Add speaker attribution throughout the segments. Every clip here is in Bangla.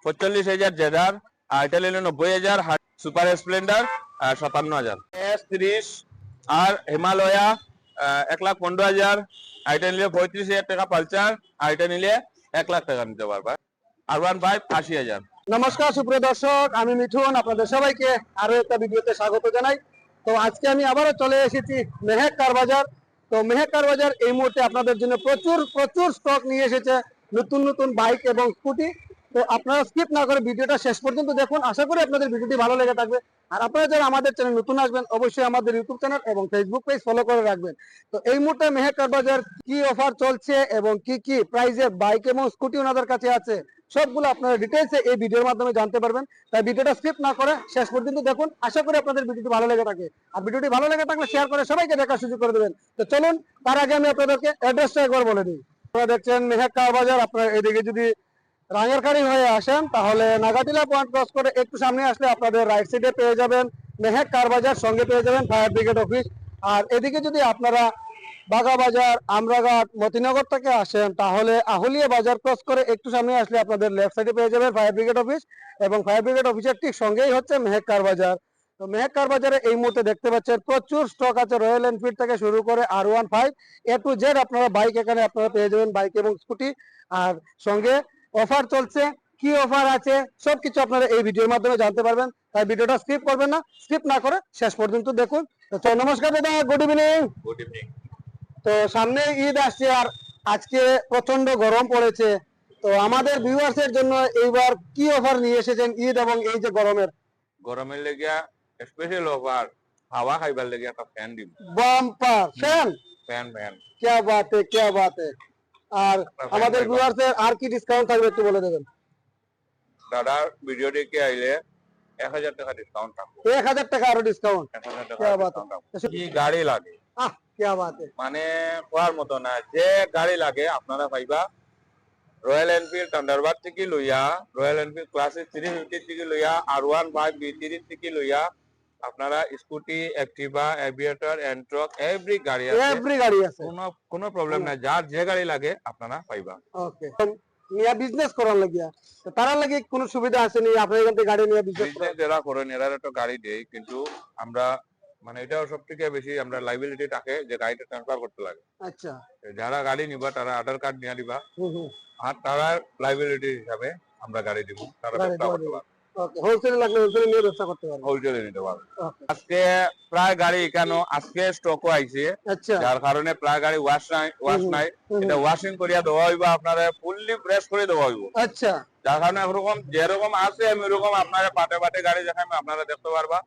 Speaker 1: 45,000 জেডার, আর এটা নিলে 90,000 সুপার স্প্লেন্ডার 57,000, S30 আর হিমালয়া 1,15,000, আর এটা নিলে 35,000 টাকা পালচার, আর এটা নিলে 1 লাখ টাকা নিতে পারবা। R15 80,000।
Speaker 2: নমস্কার সুপ্রিয় দর্শক, আমি মিঠুন, আপনাদের সবাইকে আরো একটা ভিডিওতে স্বাগত জানাই। তো আজকে আমি আবারও চলে এসেছি মেহেক কার বাজার। তো মেহেক কার বাজার এই মুহূর্তে আপনাদের জন্য প্রচুর স্টক নিয়ে এসেছে, নতুন নতুন বাইক এবং স্কুটি। তো আপনারা স্কিপ না করে ভিডিওটা শেষ পর্যন্ত দেখুন, আশা করি আপনাদের ভিডিওটি ভালো লেগে থাকবে। আর আপনারা যারা আমাদের চ্যানেল নতুন আসবেন, অবশ্যই আমাদের ইউটিউব চ্যানেল এবং ফেসবুক পেজ ফলো করে রাখবেন। তো এই মুহূর্তে মেহেক কার বাজার কি অফার চলছে এবং কি কি প্রাইজে বাইক এবং স্কুটি ওনাদের কাছে আছে, সবগুলো আপনারা ডিটেইলসে এই ভিডিওর মাধ্যমে জানতে পারবেন। তাই ভিডিওটা স্কিপ না করে শেষ পর্যন্ত দেখুন, আশা করি আপনাদের ভিডিওটি ভালো লেগে থাকে। আর ভিডিওটি ভালো লেগে থাকলে শেয়ার করে সবাইকে দেখার সুযোগ করে দেবেন। তো চলুন, তার আগে আমি আপনাদেরকে অ্যাড্রেসটা একবার বলে দিই। আপনারা দেখছেন মেহেক কার বাজার। আপনারা এদিকে যদি রাঙ্গেরখাড়ি হয়ে আসেন তাহলে নাগাটিলা পয়েন্ট ক্রস করে একটু সামনে আসলে আপনাদের রাইট সাইডে পেয়ে যাবেন মেহেক কার বাজার, সঙ্গে পেয়ে যাবেন ফায়ার ব্রিগেড অফিস। আর এদিকে যদি আপনারা বাগাবাজার, আমরাঘাট, মতিনগর থেকে আসেন তাহলে আহুলিয়া বাজার ক্রস করে একটু সামনে আসলে আপনাদের লেফট সাইডে পেয়ে যাবেন ফায়ার ব্রিগেড অফিস, এবং ফায়ার ব্রিগেড অফিসের ঠিক সঙ্গেই হচ্ছে মেহেক কার বাজার। তো মেহেক কার বাজারে এই মুহূর্তে দেখতে পাচ্ছেন প্রচুর স্টক আছে, রয়্যাল এনফিল্ড থেকে শুরু করে R15 A to Z আপনারা বাইক এখানে আপনারা পেয়ে যাবেন, বাইক এবং স্কুটি। আর সঙ্গে অফার চলছে, কি অফার আছে সবকিছু আপনারা এই ভিডিওর মাধ্যমে জানতে পারবেন। তাই ভিডিওটা স্কিপ করবেন না, স্কিপ না করে শেষ পর্যন্ত দেখুন। তো নমস্কার দাদা, গুড ইভিনিং।
Speaker 1: Good evening.
Speaker 2: তো সামনে ঈদ আসছে আর আজকে প্রচন্ড গরম পড়েছে। তো আমাদের ভিউয়ার্সের জন্য এইবার কি অফার নিয়ে এসেছেন ঈদ এবং এই যে
Speaker 1: গরমের লেগিয়া স্পেশাল অফার, হাওয়া খাইবার লেগিয়া একটা ফ্যান দিব।
Speaker 2: Bumper fan.
Speaker 1: ফ্যান
Speaker 2: क्या बात है, क्या बात है। আর আমাদের ভিউয়ার্সের আর কি ডিসকাউন্ট থাকবে একটু বলে দেবেন।
Speaker 1: দাদা ভিডিও দেখে আইলে 1,000 টাকা ডিসকাউন্ট থাকবে।
Speaker 2: 1,000 টাকা আরো ডিসকাউন্ট।
Speaker 1: 1,000 টাকা
Speaker 2: क्या बात
Speaker 1: ডিসকাউন্ট।
Speaker 2: है।
Speaker 1: কি গাড়ি লাগে,
Speaker 2: क्या बात है।
Speaker 1: মানে কোয়ার মতো না, যে গাড়ি লাগে আপনারা পাইবা। রয়্যাল এনফিল্ড থান্ডারবার্ড থেকে লইয়া, রয়্যাল এনফিল্ড ক্লাসিক 350 থেকে লইয়া, R15 B30 থেকে লইয়া আপনারা scooty, Activa, aviator, Ntorq every গাড়ি আছে। কোনো প্রবলেম নাই, যার যে গাড়ি লাগে আপনারা পাইবা।
Speaker 2: ওকে, নিয়া বিজনেস করার লাগিয়া তো তারা লাগি কোনো সুবিধা আছে নি আপনাদের এখান থেকে গাড়ি নিয়ে বিজনেস
Speaker 1: যারা করেন এরা একটা গাড়ি দেই, কিন্তু আমরা মানে এটাও সবথেকে বেশি আমরা লাইবিলিটি থাকে যে গাড়িটা ট্রান্সফার করতে লাগে।
Speaker 2: আচ্ছা,
Speaker 1: যারা গাড়ি নিবা তারা আধার কার্ড নিয়ে দিবা, আর তারা লাইবিলিটি হিসাবে আমরা গাড়ি দিব, তারা ব্যবসা করতে পারবে।
Speaker 2: ওকে, হোলসেল লাগলে হোলসেল নিয়ে ব্যবসা করতে পারবে,
Speaker 1: হোলসেলে নিতে পারবে। আজকে প্রায় গাড়ি কেন আজকে স্টকও আইছে,
Speaker 2: আচ্ছা,
Speaker 1: যার কারণে প্রায় গাড়ি ওয়াশ নাই, এটা ওয়াশিং করিয়া দেওয়া হইব, আপনারা ফুললি ফ্রেশ করে দেওয়া হইব।
Speaker 2: আচ্ছা,
Speaker 1: যার কারণে এরকম যেরকম আছে আমি ওরকম আপনারা পাটে পাটে গাড়ি দেখাই আপনারা দেখতে পারবা।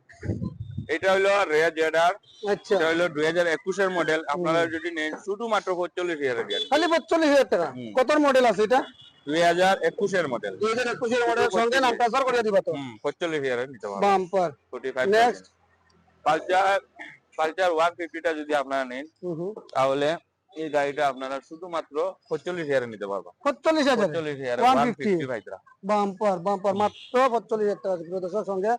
Speaker 1: এটা হলো রেয়ার জেডার,
Speaker 2: আচ্ছা,
Speaker 1: এটা হলো 2021 এর মডেল। আপনারা যদি নেন শুধুমাত্র 45,000 টাকা,
Speaker 2: খালি 45,000 টাকা। কত মডেল আছে এটা?
Speaker 1: 2021 এর মডেল।
Speaker 2: 2021 এর মডেল, সঙ্গে নাম ট্রান্সফার করে দিবা তো।
Speaker 1: 45,000 নিতে পারবেন।
Speaker 2: বাম্পার।
Speaker 1: 45।
Speaker 2: নেক্সট
Speaker 1: পালচার 150 টা যদি আপনারা নেন তাহলে এই গাড়িটা আপনারা শুধুমাত্র 45,000 নিতে পারবেন।
Speaker 2: 45,000 150 বাম্পার বাম্পার, মাত্র 45,000 টাকা দর্শক, সঙ্গে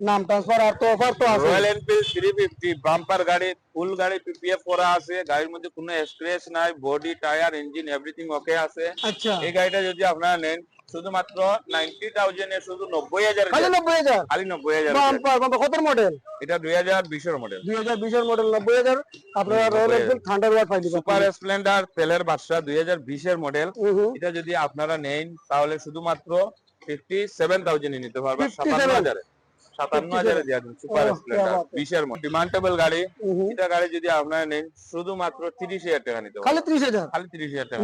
Speaker 2: নাম ট্রান্সফার। আর তো অফার তো আছে।
Speaker 1: রয়্যাল এনফিল্ড 350 বাম্পার গাড়ি, ফুল গাড়ি পিপিএফ করা আছে, গাড়ির মধ্যে কোনো স্ক্র্যাচ নাই, body, tyre, engine everything okay আছে।
Speaker 2: আচ্ছা,
Speaker 1: এই গাড়িটা যদি আপনারা নেন শুধুমাত্র 90,000 এ শুধু 90,000,
Speaker 2: খালি 90,000,
Speaker 1: খালি 90,000।
Speaker 2: Bumper bumper. কত মডেল
Speaker 1: এটা 2020 এর মডেল।
Speaker 2: 2020 এর মডেল, 90,000 আপনারা রয়্যাল এনফিল্ড থান্ডারবার্ড পাই দিবেন।
Speaker 1: সুপার স্প্লেন্ডার তেলের বাদশা 2020 এর মডেল। এটা যদি আপনারা নেন তাহলে শুধুমাত্র 57,000 এ নিতে পারবেন। 57,000 দিয়া দিন সুপার স্প্লেন্ডার 20 এর মডেল, ডিমান্ডেবল গাড়ি। এটা গাড়ি যদি আপনারা নেন শুধুমাত্র 30,000 টাকা নিতে পারবেন।
Speaker 2: খালি 30,000,
Speaker 1: খালি 30,000 টাকা।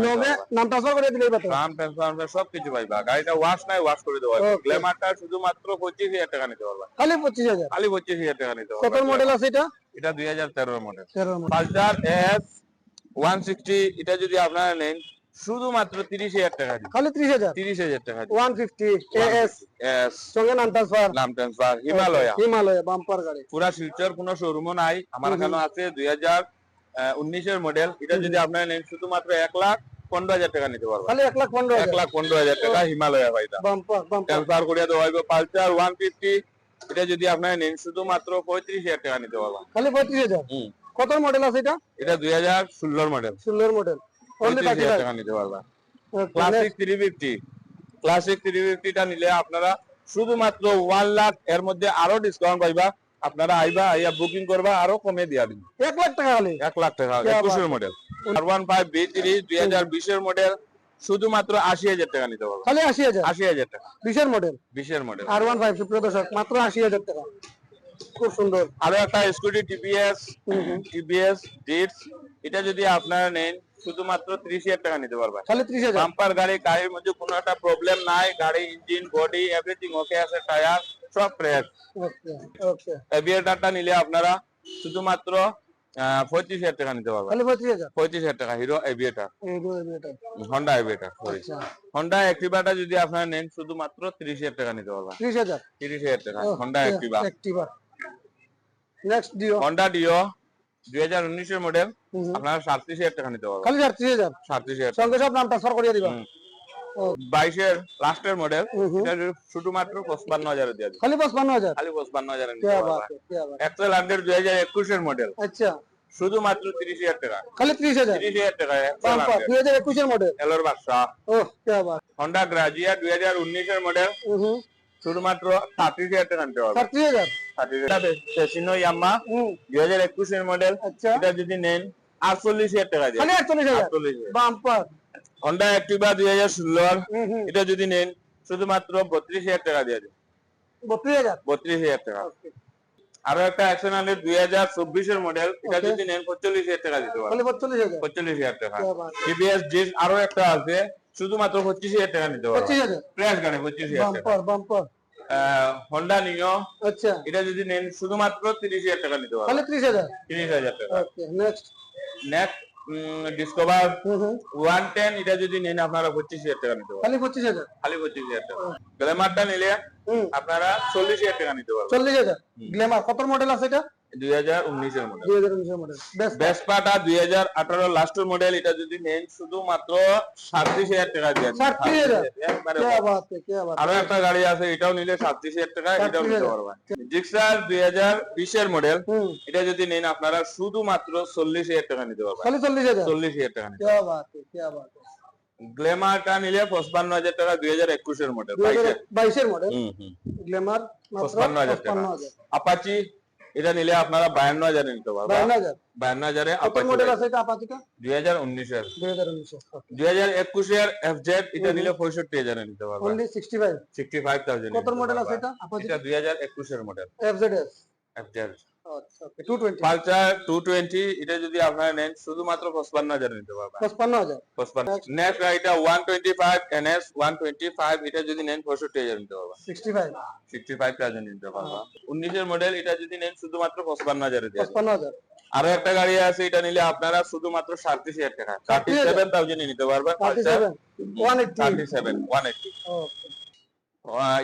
Speaker 2: নাম ট্রান্সফার করে দিলেই পাবেন।
Speaker 1: নাম ট্রান্সফার সব কিছু পাইবা। গাড়িটা ওয়াশ নাই, ওয়াশ করে দেওয়া হবে। গ্ল্যামারটা শুধুমাত্র 25,000 টাকা নিতে পারবেন।
Speaker 2: খালি 25,000,
Speaker 1: খালি 25,000 টাকা নিতে পারবেন।
Speaker 2: কত মডেল আছে এটা?
Speaker 1: এটা 2013 এর মডেল।
Speaker 2: 13 মডেল।
Speaker 1: পালসার S 160 এটা যদি আপনারা নেন শুধুমাত্র 30,000 টাকা দিন।
Speaker 2: খালি
Speaker 1: 30,000 টাকা দিন।
Speaker 2: 150 AS সঙ্গে নাম ট্রান্সফার। হিমালয়া বাম্পার গাড়ি,
Speaker 1: পুরা শিলচর কোনো শোরুমও নাই, আমার এখানে আছে। 2019 এর মডেল। এটা যদি আপনারা নেন শুধুমাত্র 1,15,000 টাকা নিতে পারবেন।
Speaker 2: খালি
Speaker 1: 1,15,000 টাকা হিমালয়া ভাইটা
Speaker 2: বাম্পার বাম্পার।
Speaker 1: ট্রান্সফার করে দেওয়া হবে। পালসার 150 এটা যদি আপনারা নেন শুধুমাত্র 35,000 টাকা নিতে পারবেন।
Speaker 2: খালি 35,000। কত মডেল আছে এটা?
Speaker 1: এটা 2016 মডেল।
Speaker 2: 16 মডেল,
Speaker 1: 35,000 টাকা নিতে পারবেন। ক্লাসিক 350 ক্লাসিক 350টা নিলে আপনারা শুধুমাত্র 1 লাখ এর মধ্যে আরো ডিসকাউন্ট পাইবা। আপনারা আইবা আইয়া বুকিং করবা, আরো কমে দিয়া দিন।
Speaker 2: 1 লাখ টাকা খালি
Speaker 1: 1 লাখ টাকা 21 এর মডেল R15 B3 2020 এর মডেল শুধুমাত্র 80,000 টাকা নিতে পারবেন।
Speaker 2: খালি 80,000
Speaker 1: 80,000 টাকা
Speaker 2: 20 এর মডেল
Speaker 1: 20 এর মডেল
Speaker 2: R15 সুপ্রিয় দর্শক মাত্র 80,000 টাকা। খুব সুন্দর।
Speaker 1: আরো একটা স্কুটি টিভিএস ডিটস, এটা যদি আপনারা নেন শুধুমাত্র 30,000 টাকা নিতে পারবেন।
Speaker 2: খালি 30,000
Speaker 1: বাম্পার গাড়ি, গাড়ির মধ্যে কোনো একটা প্রবলেম নাই, গাড়ি ইঞ্জিন বডি এভরিথিং ওকে আছে, টায়ার সব ফ্রেশ।
Speaker 2: ওকে ওকে
Speaker 1: এভিয়েটারটা নিলে আপনারা শুধুমাত্র 35,000 টাকা নিতে পারবেন।
Speaker 2: খালি 35,000
Speaker 1: 35,000 টাকা হিরো এভিয়েটার,
Speaker 2: এই গো এটা।
Speaker 1: হন্ডা এভিয়েটার সরি
Speaker 2: আচ্ছা
Speaker 1: হন্ডা অ্যাক্টিভাটা যদি আপনারা নেন শুধুমাত্র 30,000 টাকা নিতে পারবেন।
Speaker 2: 30,000
Speaker 1: 30,000 টাকা Honda Activa.
Speaker 2: Next deo
Speaker 1: Honda deo 2019 এর মডেল আপনারা 37,000 টাকা নিতে পারবেন।
Speaker 2: খালি 37,000
Speaker 1: 37,000
Speaker 2: সঙ্গে সব নাম ট্রান্সফার করিয়ে দিবা।
Speaker 1: 22 এর লাস্টের মডেল, এটা শুধুমাত্র 55,000 এ দিয়ে দিবেন।
Speaker 2: খালি 55,000
Speaker 1: খালি 55,000 এ নিতে
Speaker 2: क्या
Speaker 1: পারবেন।
Speaker 2: बात है क्या बात
Speaker 1: এক্সেল 100 2021 এর মডেল
Speaker 2: अच्छा
Speaker 1: শুধুমাত্র 30,000 টাকা।
Speaker 2: খালি 30,000
Speaker 1: 30,000 টাকা এক্সেল
Speaker 2: বাম্পার
Speaker 1: 100
Speaker 2: 2021 এর মডেল।
Speaker 1: এলোর বাদশা।
Speaker 2: ওহ क्या बात
Speaker 1: হন্ডা গ্রাজিয়া 2019 এর মডেল শুধুমাত্র 30,000 টাকা নিতে পারবেন।
Speaker 2: 37,000
Speaker 1: 30,000 পেসিনো ইয়ামা 2021 এর মডেল,
Speaker 2: আচ্ছা
Speaker 1: এটা যদি নেন 48,000 টাকা দিয়ে।
Speaker 2: খালি 48,000
Speaker 1: 48,000
Speaker 2: বাম্পার
Speaker 1: হন্ডা অ্যাক্টিভা 2016 এটা যদি নেন শুধুমাত্র 32,000 টাকা দিয়ে দিন।
Speaker 2: 32,000
Speaker 1: 32,000 টাকা। আরো একটা অ্যাকশন আনলে 2024 এর মডেল, এটা যদি নেন 45,000 টাকা দিতে পারবেন।
Speaker 2: খালি 42,000
Speaker 1: 45,000 টাকা।
Speaker 2: क्या बात
Speaker 1: টিভিএস ডিস আরো একটা আছে শুধুমাত্র 25,000 টাকা নিতে পারবেন।
Speaker 2: 25,000
Speaker 1: প্রেস গাড়ি 25,000 টাকা।
Speaker 2: বাম্পার বাম্পার
Speaker 1: হন্ডা নিও
Speaker 2: আচ্ছা
Speaker 1: এটা যদি নেন শুধুমাত্র 30,000 টাকা নিতে পারবেন।
Speaker 2: খালি 30,000
Speaker 1: 30,000 টাকা।
Speaker 2: ওকে নেক্সট
Speaker 1: নেক্সট ডিসকভার 110 এটা যদি নেন আপনারা 25,000 টাকা নিতে পারবেন।
Speaker 2: খালি 25,000
Speaker 1: খালি 25,000 টাকা। গ্ল্যামারটা নিলে আপনারা 40,000 টাকা নিতে পারবেন।
Speaker 2: 40,000 গ্ল্যামার কত মডেল আছে এটা?
Speaker 1: 2019 এর মডেল।
Speaker 2: 2019 এর মডেল বেস্ট
Speaker 1: ভেসপাটা 2018 লাস্টের মডেল, এটা যদি নেন শুধুমাত্র 37,000 টাকা দিয়ে দিন।
Speaker 2: 37,000
Speaker 1: একবারে
Speaker 2: क्या बात है क्या बात
Speaker 1: আরো একটা গাড়ি আছে, এটাও নিলে 37,000 টাকা, এটাও নিতে পারবেন। জিক্সার 2020 এর মডেল, এটা যদি নেন আপনারা শুধুমাত্র 40,000 টাকা নিতে পারবেন।
Speaker 2: খালি 40,000
Speaker 1: 40,000 টাকা নিতে
Speaker 2: क्या बात है क्या बात है
Speaker 1: গ্ল্যামারটা নিলে 55,000 টাকা 2021 এর মডেল।
Speaker 2: 2022 এর মডেল গ্ল্যামার মাত্র
Speaker 1: 55,000 টাকা।
Speaker 2: 55,000
Speaker 1: আপাচি এটা নিলে আপনারা 52,000 এ নিতে পারবেন।
Speaker 2: 52,000
Speaker 1: 52,000 এ
Speaker 2: কত
Speaker 1: আপাচি
Speaker 2: মডেল আছে এটা আপাতত?
Speaker 1: 2019 এর।
Speaker 2: 2019
Speaker 1: 2021 এর এফজেড এটা নিলে 65,000 এ নিতে পারবেন।
Speaker 2: only 65
Speaker 1: 65,000
Speaker 2: কত মডেল আছে এটা আপাতত?
Speaker 1: এটা 2021 এর মডেল
Speaker 2: FZS
Speaker 1: এফজেড।
Speaker 2: আচ্ছা ওকে 220
Speaker 1: পালসার 220 এটা যদি আপনারা নেন শুধুমাত্র 55,000 এ নিতে পারবেন।
Speaker 2: 55,000
Speaker 1: 55 নেক্সট এটা 125 NS 125 এটা যদি নেন 65,000 নিতে পারবেন।
Speaker 2: 65
Speaker 1: 65,000 নিতে পারবেন। 19 এর মডেল এটা যদি নেন শুধুমাত্র 55,000 এ দিয়ে দিন।
Speaker 2: 55,000
Speaker 1: আরো একটা গাড়ি আছে, এটা নিলে আপনারা শুধুমাত্র 37,000 টাকা 37,000 এ নিতে পারবেন।
Speaker 2: 37 180
Speaker 1: 37 180
Speaker 2: ওকে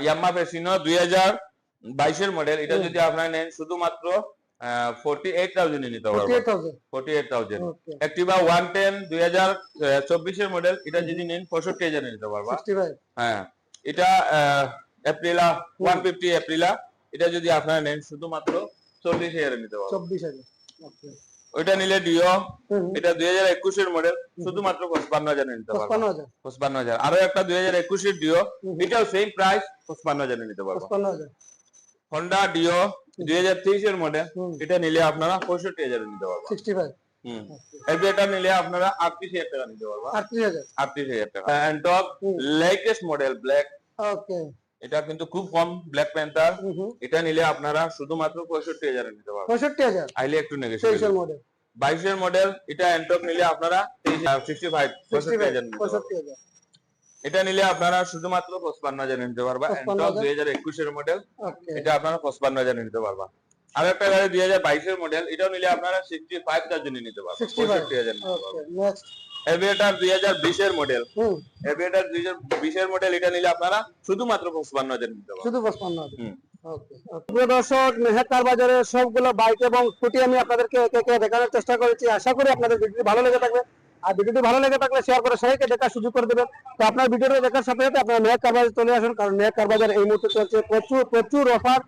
Speaker 1: ইয়ামাহা পেসিনো 2022 এর মডেল, এটা যদি আপনারা নেন শুধুমাত্র 48,000 এ নিতে পারবেন।
Speaker 2: 48,000
Speaker 1: 48,000
Speaker 2: ওকে
Speaker 1: অ্যাক্টিভা 110 2024 এর মডেল, এটা যদি নেন 65,000 এ নিতে পারবেন।
Speaker 2: 65
Speaker 1: হ্যাঁ এটা এপ্রিলা 150 এপ্রিলা, এটা যদি আপনারা নেন শুধুমাত্র 40,000 এ নিতে পারবেন।
Speaker 2: 24,000 ওকে
Speaker 1: ওইটা নিলে ডিও এটা 2021 এর মডেল শুধুমাত্র 55,000 এ নিতে পারবেন।
Speaker 2: 55,000
Speaker 1: 55,000 আরো একটা 2021 এর ডিও, এটাও সেম প্রাইস 55,000 এ নিতে পারবেন।
Speaker 2: 55,000
Speaker 1: হন্ডা ডিও 2023 এর মডেল, এটা নিলে আপনারা 65,000 এ নিতে পারবেন।
Speaker 2: 65
Speaker 1: এটা নিলে আপনারা 38,000 টাকা নিতে পারবেন।
Speaker 2: 38,000
Speaker 1: 38,000 টাকা। এন্টক লেটেস্ট মডেল ব্ল্যাক,
Speaker 2: ওকে
Speaker 1: এটা কিন্তু খুব কম, ব্ল্যাক প্যান্থার এটা নিলে আপনারা শুধুমাত্র 65,000 এ নিতে পারবেন।
Speaker 2: 65,000
Speaker 1: আইলে একটু
Speaker 2: 23
Speaker 1: নেগোশিয়েবল।
Speaker 2: এর মডেল
Speaker 1: 22 এর মডেল এটা এন্টক নিলে আপনারা 65,000 নিতে পারবেন।
Speaker 2: 65,000
Speaker 1: এটা নিলে আপনারা শুধুমাত্র 55,000 নিতে পারবেন। এন্টক 2021 এর মডেল,
Speaker 2: ওকে
Speaker 1: এটা আপনারা 55,000 নিতে পারবেন। আর একটা গাড়ি 2022 এর মডেল, এটাও নিলে আপনারা 65,000 নিতে পারবেন। 65,000 নিতে
Speaker 2: ওকে
Speaker 1: পারবেন।
Speaker 2: নেক্সট
Speaker 1: এভিয়েটার 2020 এর মডেল, এভিয়েটার 2020 এর মডেল, এটা নিলে আপনারা শুধুমাত্র 55,000 নিতে পারবেন।
Speaker 2: শুধু 55,000 ওকে প্রিয় দর্শক মেহের কার বাজারের সবগুলো বাইক এবং স্কুটি আমি আপনাদেরকে একে একে দেখানোর চেষ্টা করেছি। আশা করি আপনাদের ভিডিওটি ভালো লেগে থাকবে, আর ভিডিওটি ভালো লেগে থাকলে শেয়ার করে সবাইকে দেখার সুযোগ করে দেবেন। তো আপনার ভিডিওটা দেখার সাথে সাথে আপনারা মেহের কার বাজারে চলে আসুন, কারণ মেহের কার বাজার এই মুহূর্তে চলছে প্রচুর প্রচুর অফার।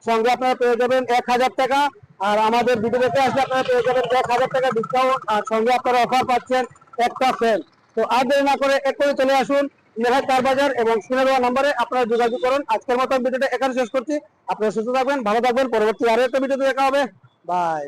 Speaker 2: সঙ্গে আপনারা পেয়ে যাবেন 1,000 টাকা, আর আমাদের ভিডিও দেখে আসলে আপনারা পেয়ে যাবেন 1,000 টাকা ডিসকাউন্ট, আর সঙ্গে আপনারা অফার পাচ্ছেন একটা ফ্যান। তো আর দেরি না করে এক্ষুনি চলে আসুন মেহেক কার বাজার এবং স্ক্রিনে দেওয়া নম্বরে আপনারা যোগাযোগ করুন। আজকের মতো ভিডিওটা এখানে শেষ করছি। আপনারা সুস্থ থাকবেন, ভালো থাকবেন, পরবর্তী আরো একটা ভিডিওতে দেখা হবে। বাই।